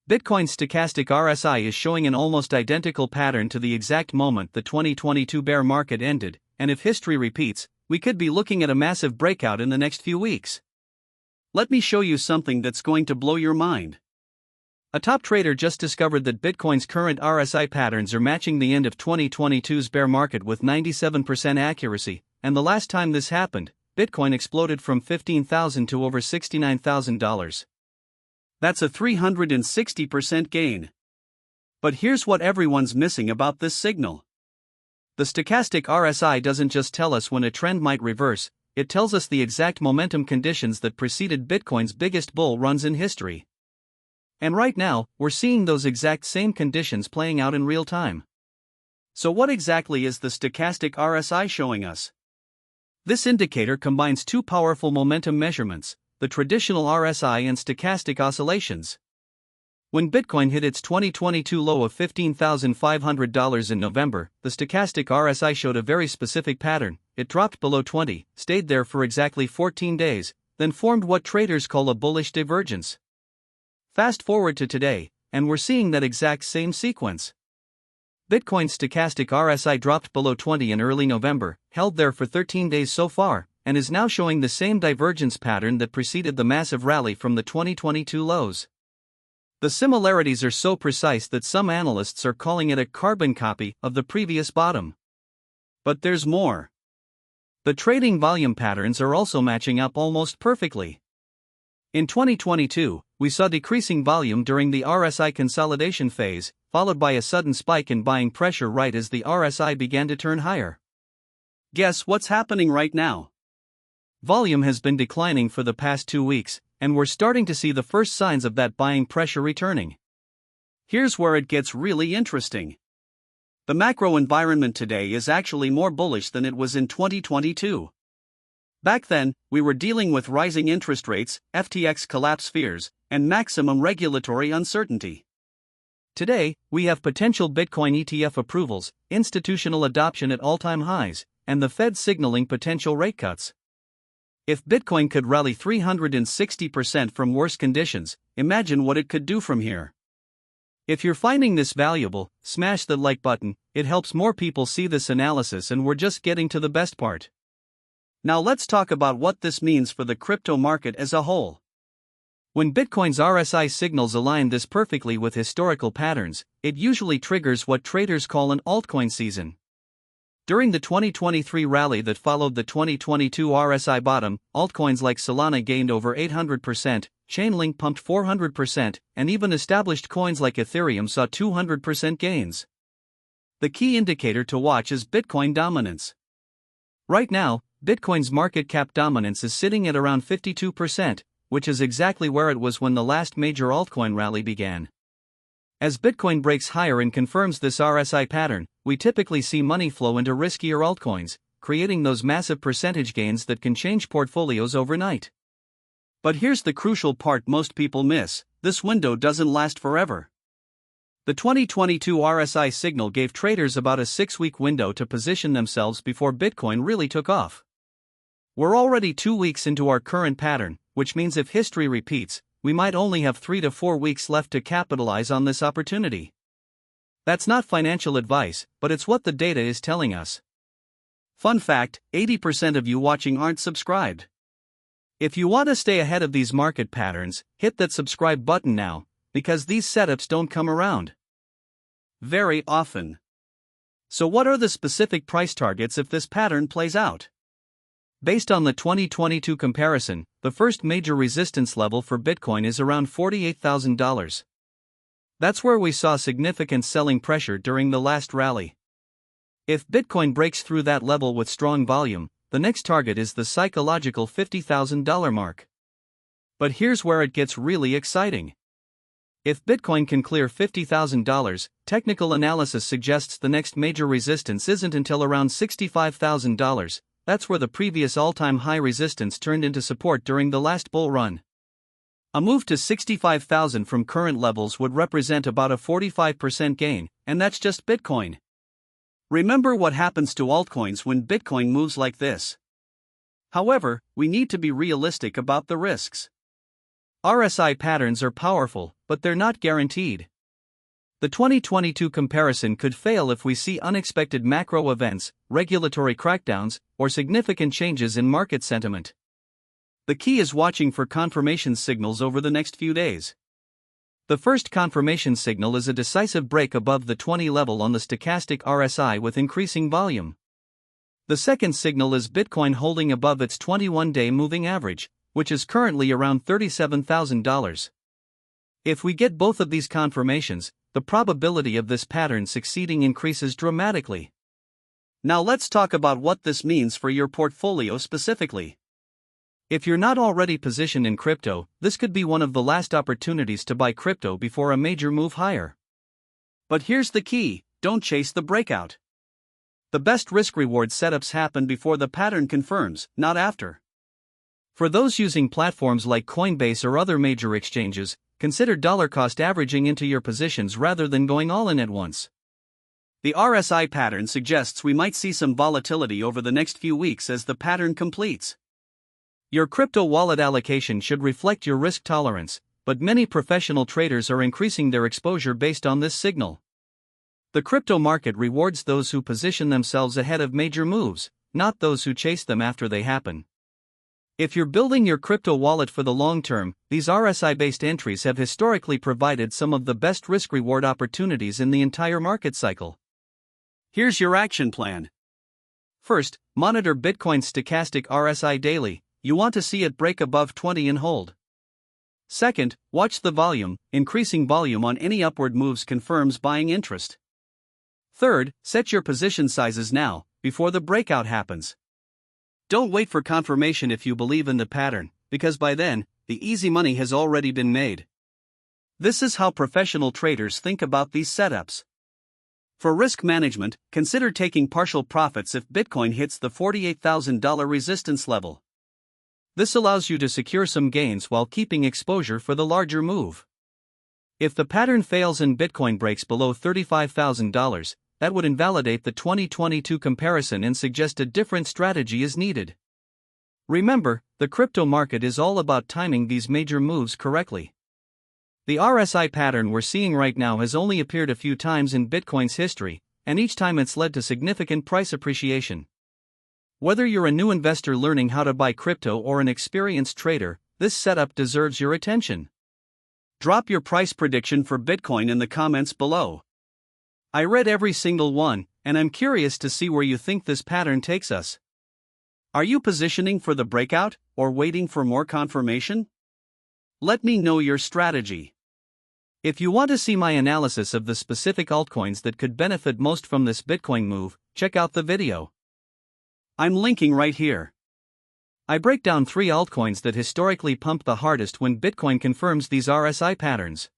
Bitcoin's stochastic RSI is showing an almost identical pattern to the exact moment the 2022 bear market ended, and if history repeats, we could be looking at a massive breakout in the next few weeks. Let me show you something that's going to blow your mind. A top trader just discovered that Bitcoin's current RSI patterns are matching the end of 2022's bear market with 97% accuracy, and the last time this happened, Bitcoin exploded from $15,000 to over $69,000. That's a 360% gain. But here's what everyone's missing about this signal. The stochastic RSI doesn't just tell us when a trend might reverse, it tells us the exact momentum conditions that preceded Bitcoin's biggest bull runs in history. And right now, we're seeing those exact same conditions playing out in real time. So what exactly is the stochastic RSI showing us? This indicator combines two powerful momentum measurements, the traditional RSI and stochastic oscillations. When Bitcoin hit its 2022 low of $15,500 in November, the stochastic RSI showed a very specific pattern. It dropped below 20, stayed there for exactly 14 days, then formed what traders call a bullish divergence. Fast forward to today, and we're seeing that exact same sequence. Bitcoin's stochastic RSI dropped below 20 in early November, held there for 13 days so far, and is now showing the same divergence pattern that preceded the massive rally from the 2022 lows. The similarities are so precise that some analysts are calling it a carbon copy of the previous bottom. But there's more. The trading volume patterns are also matching up almost perfectly. In 2022, we saw decreasing volume during the RSI consolidation phase, followed by a sudden spike in buying pressure right as the RSI began to turn higher. Guess what's happening right now? Volume has been declining for the past 2 weeks, and we're starting to see the first signs of that buying pressure returning. Here's where it gets really interesting. The macro environment today is actually more bullish than it was in 2022. Back then, we were dealing with rising interest rates, FTX collapse fears, and maximum regulatory uncertainty. Today, we have potential Bitcoin ETF approvals, institutional adoption at all-time highs, and the Fed signaling potential rate cuts. If Bitcoin could rally 360% from worse conditions, imagine what it could do from here. If you're finding this valuable, smash the like button, it helps more people see this analysis, and we're just getting to the best part. Now let's talk about what this means for the crypto market as a whole. When Bitcoin's RSI signals align this perfectly with historical patterns, it usually triggers what traders call an altcoin season. During the 2023 rally that followed the 2022 RSI bottom, altcoins like Solana gained over 800%, Chainlink pumped 400%, and even established coins like Ethereum saw 200% gains. The key indicator to watch is Bitcoin dominance. Right now, Bitcoin's market cap dominance is sitting at around 52%, which is exactly where it was when the last major altcoin rally began. As Bitcoin breaks higher and confirms this RSI pattern, we typically see money flow into riskier altcoins, creating those massive percentage gains that can change portfolios overnight. But here's the crucial part most people miss: this window doesn't last forever. The 2022 RSI signal gave traders about a 6-week window to position themselves before Bitcoin really took off. We're already 2 weeks into our current pattern, which means if history repeats, we might only have 3 to 4 weeks left to capitalize on this opportunity. That's not financial advice, but it's what the data is telling us. Fun fact, 80% of you watching aren't subscribed. If you want to stay ahead of these market patterns, hit that subscribe button now, because these setups don't come around very often. So what are the specific price targets if this pattern plays out? Based on the 2022 comparison, the first major resistance level for Bitcoin is around $48,000. That's where we saw significant selling pressure during the last rally. If Bitcoin breaks through that level with strong volume, the next target is the psychological $50,000 mark. But here's where it gets really exciting. If Bitcoin can clear $50,000, technical analysis suggests the next major resistance isn't until around $65,000. That's where the previous all-time high resistance turned into support during the last bull run. A move to 65,000 from current levels would represent about a 45% gain, and that's just Bitcoin. Remember what happens to altcoins when Bitcoin moves like this. However, we need to be realistic about the risks. RSI patterns are powerful, but they're not guaranteed. The 2022 comparison could fail if we see unexpected macro events, regulatory crackdowns, or significant changes in market sentiment. The key is watching for confirmation signals over the next few days. The first confirmation signal is a decisive break above the 20 level on the stochastic RSI with increasing volume. The second signal is Bitcoin holding above its 21-day moving average, which is currently around $37,000. If we get both of these confirmations, the probability of this pattern succeeding increases dramatically. Now let's talk about what this means for your portfolio specifically. If you're not already positioned in crypto, this could be one of the last opportunities to buy crypto before a major move higher. But here's the key: don't chase the breakout. The best risk-reward setups happen before the pattern confirms, not after. For those using platforms like Coinbase or other major exchanges, consider dollar cost averaging into your positions rather than going all in at once. The RSI pattern suggests we might see some volatility over the next few weeks as the pattern completes. Your crypto wallet allocation should reflect your risk tolerance, but many professional traders are increasing their exposure based on this signal. The crypto market rewards those who position themselves ahead of major moves, not those who chase them after they happen. If you're building your crypto wallet for the long term, these RSI-based entries have historically provided some of the best risk-reward opportunities in the entire market cycle. Here's your action plan. First, monitor Bitcoin's stochastic RSI daily. You want to see it break above 20 and hold. Second, watch the volume. Increasing volume on any upward moves confirms buying interest. Third, set your position sizes now, before the breakout happens. Don't wait for confirmation if you believe in the pattern, because by then, the easy money has already been made. This is how professional traders think about these setups. For risk management, consider taking partial profits if Bitcoin hits the $48,000 resistance level. This allows you to secure some gains while keeping exposure for the larger move. If the pattern fails and Bitcoin breaks below $35,000, that would invalidate the 2022 comparison and suggest a different strategy is needed. Remember, the crypto market is all about timing these major moves correctly. The RSI pattern we're seeing right now has only appeared a few times in Bitcoin's history, and each time it's led to significant price appreciation. Whether you're a new investor learning how to buy crypto or an experienced trader, this setup deserves your attention. Drop your price prediction for Bitcoin in the comments below. I read every single one, and I'm curious to see where you think this pattern takes us. Are you positioning for the breakout, or waiting for more confirmation? Let me know your strategy. If you want to see my analysis of the specific altcoins that could benefit most from this Bitcoin move, check out the video. I'm linking right here. I break down 3 altcoins that historically pump the hardest when Bitcoin confirms these RSI patterns.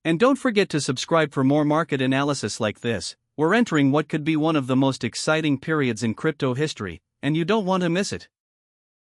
And don't forget to subscribe for more market analysis like this. We're entering what could be one of the most exciting periods in crypto history, and you don't want to miss it.